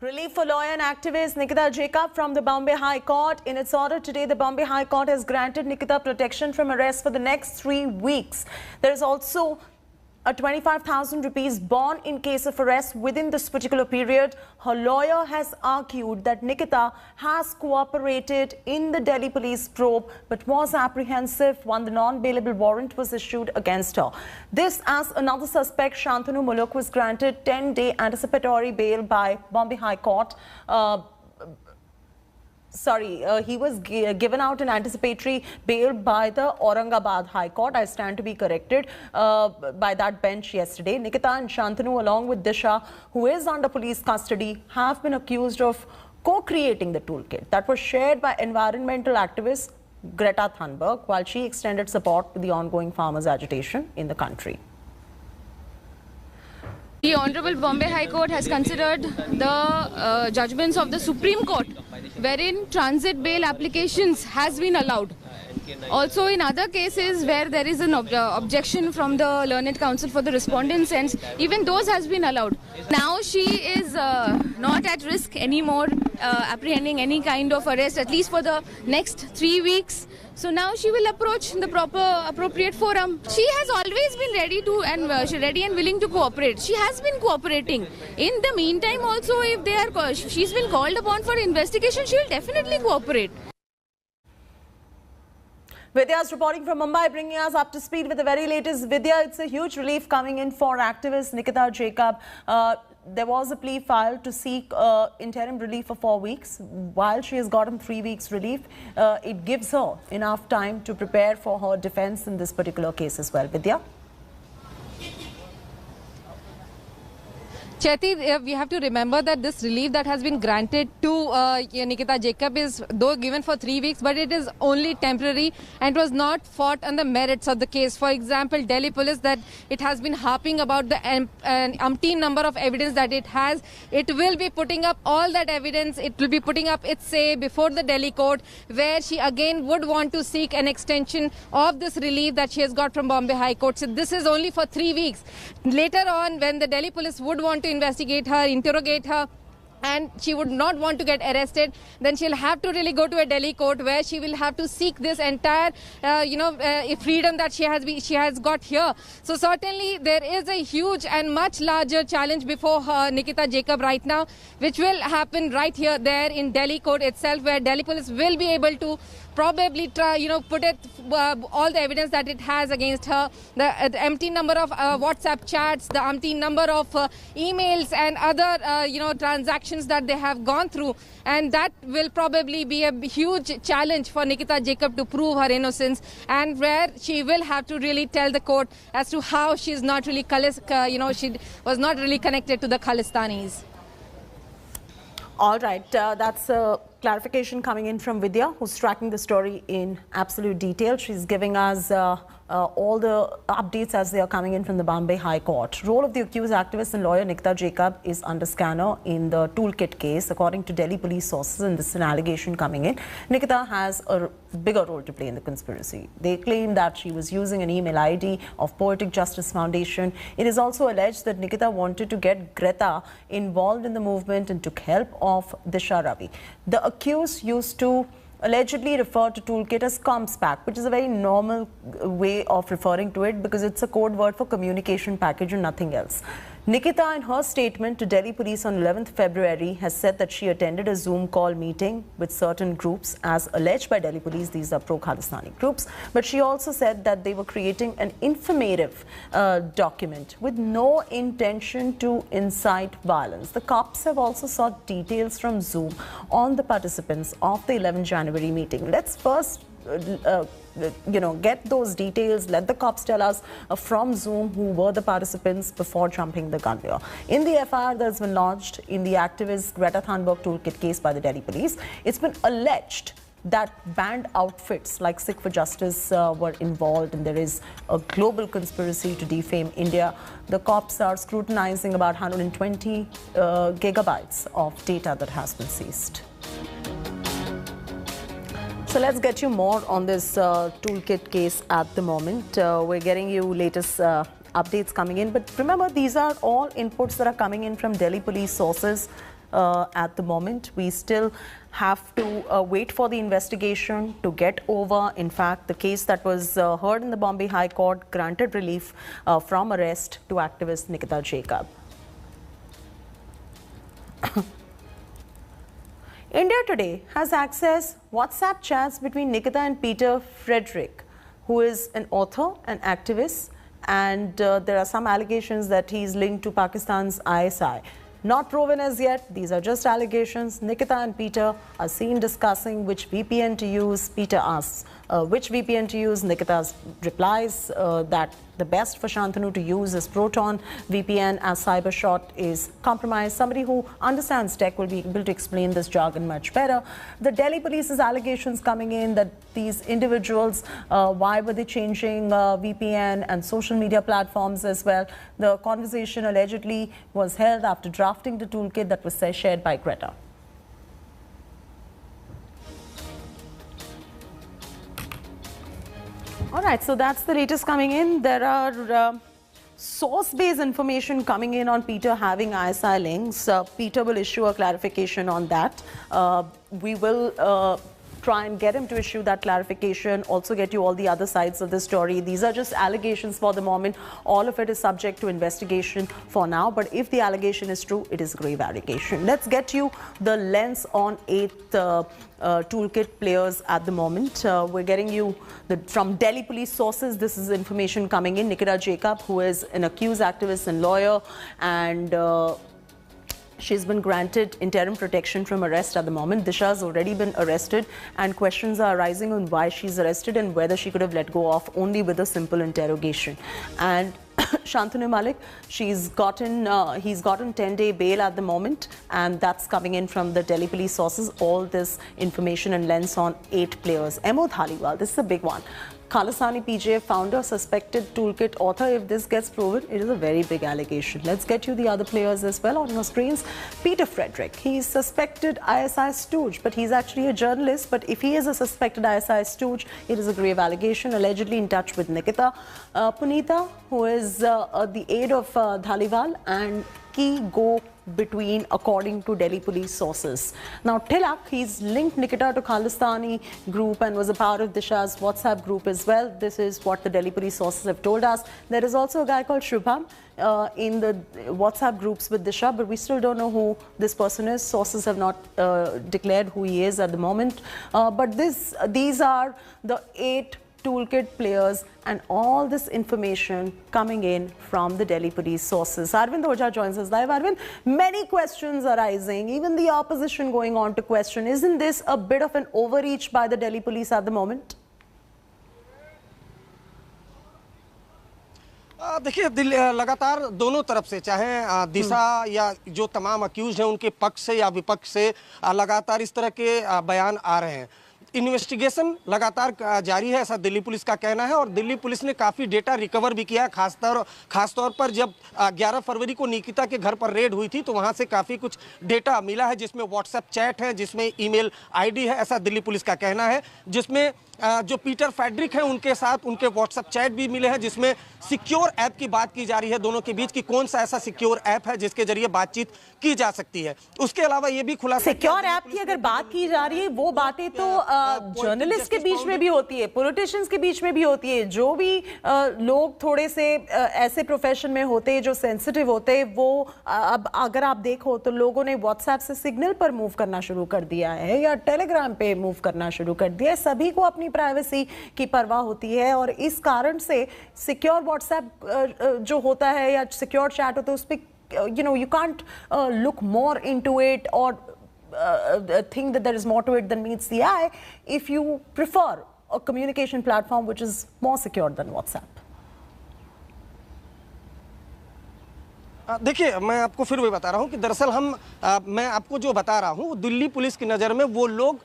Relief for lawyer and activist Nikita Jacob from the Bombay High Court. In its order today, the Bombay High Court has granted Nikita protection from arrest for the next 3 weeks. There is also a 25,000 rupees bond in case of arrest within this particular period. Her lawyer has argued that Nikita has cooperated in the Delhi police probe but was apprehensive when the non-bailable warrant was issued against her. This as another suspect, Shantanu Muluk, was granted 10-day anticipatory bail by Bombay High Court. He was given out an anticipatory bail by the Aurangabad High Court. I stand to be corrected by that bench yesterday. Nikita and Shantanu, along with Disha, who is under police custody, have been accused of co-creating the toolkit that was shared by environmental activist Greta Thunberg while she extended support to the ongoing farmers' agitation in the country. The Honorable Bombay High Court has considered the judgments of the Supreme Court, wherein transit bail applications has been allowed. Also, in other cases where there is an objection from the Learned Counsel for the respondents, and even those has been allowed. Now she is not at risk anymore, apprehending any kind of arrest, at least for the next 3 weeks. So now she will approach the appropriate forum. She has always been ready and willing to cooperate. She has been cooperating. In the meantime, also, if she's been called upon for investigation, she will definitely cooperate. Vidya is reporting from Mumbai, bringing us up to speed with the very latest. Vidya, it's a huge relief coming in for activist Nikita Jacob. There was a plea filed to seek interim relief for 4 weeks. While she has gotten 3 weeks relief, it gives her enough time to prepare for her defense in this particular case as well. Vidya? Chaiti, we have to remember that this relief that has been granted to Nikita Jacob is though given for 3 weeks, but it is only temporary and was not fought on the merits of the case. For example, Delhi police, that it has been harping about the umpteen number of evidence that it has. It will be putting up all that evidence. It will be putting up its say before the Delhi court, where she again would want to seek an extension of this relief that she has got from Bombay High Court. So this is only for 3 weeks. Later on, when the Delhi police would want to investigate her, interrogate her, and she would not want to get arrested, then she'll have to really go to a Delhi court where she will have to seek this entire, freedom that she has got here. So certainly there is a huge and much larger challenge before her, Nikita Jacob, right now, which will happen right here, there in Delhi court itself, where Delhi police will be able to probably try, put it all the evidence that it has against her, the empty number of WhatsApp chats, the empty number of emails and other, transactions that they have gone through. And that will probably be a huge challenge for Nikita Jacob to prove her innocence, and where she will have to really tell the court as to how she's not really, she was not really connected to the Khalistanis. All right, that's a clarification coming in from Vidya, who's tracking the story in absolute detail. She's giving us all the updates as they are coming in from the Bombay High Court. Role of the accused activist and lawyer Nikita Jacob is under scanner in the toolkit case. According to Delhi police sources, and this is an allegation coming in, Nikita has a bigger role to play in the conspiracy. They claim that she was using an email ID of Poetic Justice Foundation. It is also alleged that Nikita wanted to get Greta involved in the movement and took help of Disha Ravi. The accused used to allegedly refer to toolkit as comms pack, which is a very normal way of referring to it because it's a code word for communication package and nothing else. Nikita, in her statement to Delhi police on 11th February, has said that she attended a Zoom call meeting with certain groups, as alleged by Delhi police. These are pro-Khalistani groups. But she also said that they were creating an informative document with no intention to incite violence. The cops have also sought details from Zoom on the participants of the 11th January meeting. Let's first get those details. Let the cops tell us from Zoom who were the participants before jumping the gun here. In the FIR that's been lodged in the activist Greta Thunberg toolkit case by the Delhi police, it's been alleged that banned outfits like Sikh for Justice were involved, and there is a global conspiracy to defame India. The cops are scrutinizing about 120 gigabytes of data that has been seized. So let's get you more on this toolkit case at the moment. We're getting you latest updates coming in. But remember, these are all inputs that are coming in from Delhi police sources. at the moment. We still have to wait for the investigation to get over. In fact, the case that was heard in the Bombay High Court granted relief from arrest to activist Nikita Jacob. India Today has accessed WhatsApp chats between Nikita and Peter Frederick, who is an author and activist, and there are some allegations that he is linked to Pakistan's ISI. Not proven as yet, these are just allegations. Nikita and Peter are seen discussing which VPN to use. Peter asks which VPN to use. Nikita replies that the best for Shantanu to use is Proton VPN, as Cybershot is compromised. Somebody who understands tech will be able to explain this jargon much better. The Delhi police's allegations coming in that these individuals, why were they changing VPN and social media platforms as well? The conversation allegedly was held after drafting the toolkit that was shared by Greta. All right, so that's the latest coming in. There are source-based information coming in on Peter having ISI links. Peter will issue a clarification on that. We will try and get him to issue that clarification, also get you all the other sides of the story. These are just allegations for the moment. All of it is subject to investigation for now, but if the allegation is true, it is grave allegation. Let's get you the lens on 8th toolkit players at the moment. We're getting you from Delhi police sources. This is information coming in. Nikita Jacob, who is an accused activist and lawyer, and she's been granted interim protection from arrest at the moment. Disha has already been arrested, and questions are arising on why she's arrested and whether she could have let go off only with a simple interrogation. And Shantanu Malik, he's gotten 10-day bail at the moment, and that's coming in from the Delhi police sources. All this information and lens on 8 players. Amod Dhaliwal, this is a big one. Khalisani PJ founder, suspected toolkit author. If this gets proven, it is a very big allegation. Let's get you the other players as well on your screens. Peter Frederick, he's suspected ISI stooge, but he's actually a journalist. But if he is a suspected ISI stooge, it is a grave allegation, allegedly in touch with Nikita. Punita, who is the aide of Dhaliwal, and key go between, according to Delhi police sources. Now, Tilak, he's linked Nikita to Khalistani group and was a part of Disha's WhatsApp group as well. This is what the Delhi police sources have told us. There is also a guy called Shubham in the WhatsApp groups with Disha, but we still don't know who this person is. Sources have not declared who he is at the moment. But these are the 8 toolkit players, and all this information coming in from the Delhi police sources. Arvind Oja joins us live. Arvind, many questions arising, even the opposition going on to question, isn't this a bit of an overreach by the Delhi police at the moment? देखिए, लगातार दोनों तरफ से, चाहे दिशा या जो तमाम accused हैं उनके पक्ष से या विपक्ष से लगातार इस तरह के बयान आ रहे हैं। इन्वेस्टिगेशन लगातार जारी है, ऐसा दिल्ली पुलिस का कहना है, और दिल्ली पुलिस ने काफ़ी डेटा रिकवर भी किया है। खासतौर पर जब 11 फरवरी को निकिता के घर पर रेड हुई थी तो वहां से काफ़ी कुछ डेटा मिला है, जिसमें व्हाट्सएप चैट है, जिसमें ईमेल आईडी है, ऐसा दिल्ली पुलिस का कहना है। जिसमें जो पीटर फ्रेडरिक हैं उनके साथ उनके व्हाट्सएप चैट भी मिले हैं, जिसमें सिक्योर ऐप की बात की जा रही है दोनों के बीच कि कौन सा ऐसा सिक्योर ऐप है जिसके जरिए बातचीत की जा सकती है। उसके अलावा ये भी खुलासा, सिक्योर ऐप की अगर बात की जा रही है, वो बातें तो जर्नलिस्ट के बीच में भी होती है, पॉलिटिशियंस के बीच में भी होती है। जो भी लोग थोड़े से ऐसे प्रोफेशन में होते हैं जो सेंसिटिव होते हैं, वो अब अगर आप देखो तो लोगों ने व्हाट्सएप से सिग्नल पर मूव करना शुरू कर दिया है या टेलीग्राम पे मूव करना शुरू कर दिया है। सभी को अपनी प्राइवेसी की परवाह होती है, और इस कारण से सिक्योर व्हाट्सएप जो होता है या सिक्योर चैट होता है उस पर you can't look more into it or think that there is more to it than meets the eye if you prefer a communication platform which is more secure than WhatsApp. देखिए, मैं आपको फिर भी बता रहा हूं कि दरअसल मैं आपको जो बता रहा हूं, दिल्ली पुलिस की नज़र में वो लोग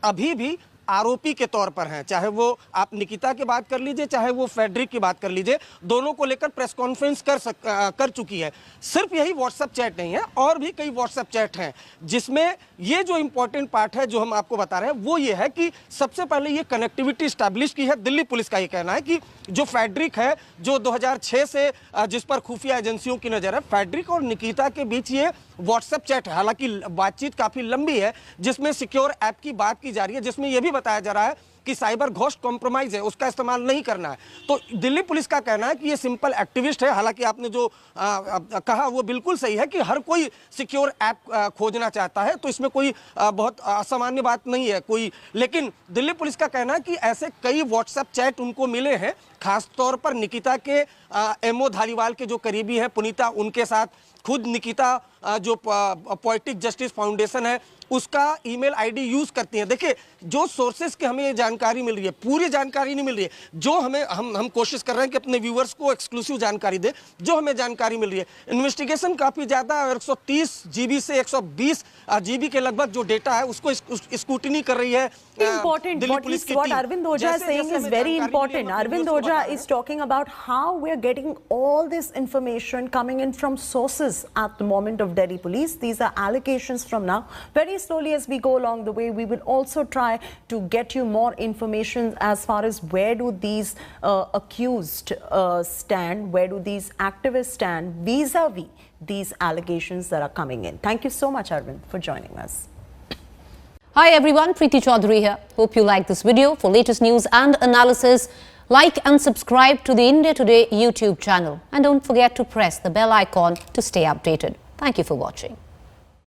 अभी भी आरोपी के तौर पर हैं। चाहे वो आप निकिता की बात कर लीजिए, चाहे वो फ्रेडरिक की बात कर लीजिए, दोनों को लेकर प्रेस कॉन्फ्रेंस कर चुकी है। सिर्फ यही व्हाट्सएप चैट नहीं है, और भी कई व्हाट्सएप चैट हैं, जिसमें ये जो इंपॉर्टेंट पार्ट है जो हम आपको बता रहे हैं वो ये है कि सबसे पहले ये कनेक्टिविटी स्टैब्लिश की है। दिल्ली पुलिस का ये कहना है कि जो फ्रेडरिक है, जो 2006 से जिस पर खुफिया एजेंसियों की नज़र है, फ्रेडरिक और निकिता के बीच ये व्हाट्सएप चैट है, हालांकि बातचीत काफी लंबी है जिसमें सिक्योर ऐप की बात की जा रही है, जिसमें यह भी बताया जा रहा है कि साइबर घोस्ट कॉम्प्रोमाइज है, उसका इस्तेमाल नहीं करना है। तो दिल्ली पुलिस का कहना है कि ये सिंपल एक्टिविस्ट है। हालांकि आपने जो कहा वो बिल्कुल सही है कि हर कोई सिक्योर ऐप खोजना चाहता है, तो इसमें कोई बहुत असामान्य बात नहीं है कोई। लेकिन दिल्ली पुलिस का कहना है कि ऐसे कई व्हाट्सएप चैट उनको मिले हैं, खासतौर पर निकिता के एमओ धालीवाल के जो करीबी हैं पुनीता, उनके साथ। खुद निकिता जो पोएटिक जस्टिस फाउंडेशन है उसका ईमेल आईडी यूज करती हैं। देखिए, जो सोर्सेस की हमें ये जानकारी मिल रही है, पूरी जानकारी नहीं मिल रही है, जो हमें हम कोशिश कर रहे हैं कि अपने व्यूअर्स को एक्सक्लूसिव जानकारी दे। जो हमें जानकारी मिल रही है, इन्वेस्टिगेशन काफी ज्यादा 130 GB से 120 GB के लगभग जो डेटा है उसको स्क्रूटिनी कर रही है Important. What Arvind Oja is saying is very important. Arvind Oja is talking about how we are getting all this information coming in from sources at the moment of Delhi police. These are allegations from now. Very slowly as we go along the way, we will also try to get you more information as far as where do these accused stand, where do these activists stand vis-a-vis these allegations that are coming in. Thank you so much, Arvind, for joining us. Hi everyone, Preeti Chaudhary here. Hope you like this video. For latest news and analysis, like and subscribe to the India Today YouTube channel. And don't forget to press the bell icon to stay updated. Thank you for watching.